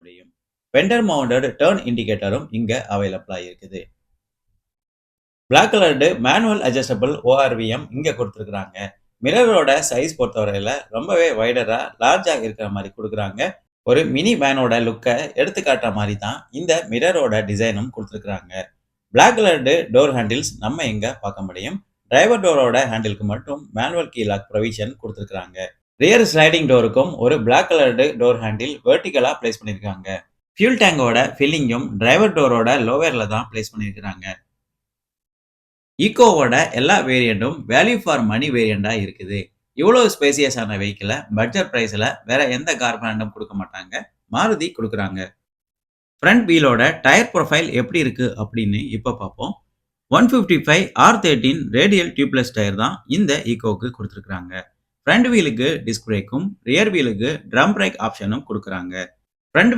முடியும். Vendor mounted turn இண்டிகேட்டரும் இங்க அவைலபிளா இருக்குது. Black coloured manual adjustable ORVM இங்க கொடுத்துருக்காங்க. மிரரோட சைஸ் பொறுத்தவரையில ரொம்பவே வைடரா லார்ஜா இருக்கிற மாதிரி கொடுக்குறாங்க. ஒரு மினி வேனோட லுக்க எடுத்து காட்டுற மாதிரி தான் இந்த மிரரோட டிசைனும் கொடுத்துருக்காங்க. பிளாக் கலர்டு டோர் ஹேண்டில்ஸ் நம்ம இங்க பார்க்க முடியும். டிரைவர் டோரோட ஹேண்டிலுக்கு மட்டும் மேனுவல் கீ லாக் ப்ரொவிஷன் கொடுத்துருக்காங்க. ரியர் ஸ்லைடிங் டோருக்கும் ஒரு பிளாக் கலர்டு டோர் ஹேண்டில் வெர்டிகலா பிளேஸ் பண்ணிருக்காங்க. ஃபியூல் டேங்கோட ஃபில்லிங்கும் டிரைவர் டோரோட லோவர்ல தான் பிளேஸ் பண்ணிருக்காங்க. ஈக்கோவோட எல்லா வேரியண்ட்டும் வேல்யூ ஃபார் மணி வேரியண்டா இருக்குது. இவ்வளவு ஸ்பேசியஸான வெஹிக்கிளை பட்ஜெட் பிரைஸ்ல வேற எந்த கார் பிராண்டும் கொடுக்க மாட்டாங்க. மாருதி கொடுக்குறாங்க. ஃப்ரண்ட் வீலோட டயர் ப்ரொஃபைல் எப்படி இருக்கு அப்படின்னு இப்ப பார்ப்போம். 155 R13 ரேடியல் டியூப்லெஸ் டயர் தான் இந்த ஈக்கோவுக்கு கொடுத்துருக்காங்க. ஃப்ரண்ட் வீலுக்கு டிஸ்க் பிரேக்கும் ரியர் வீலுக்கு ட்ரம் பிரேக் ஆப்ஷனும் கொடுக்குறாங்க. ஃப்ரண்ட்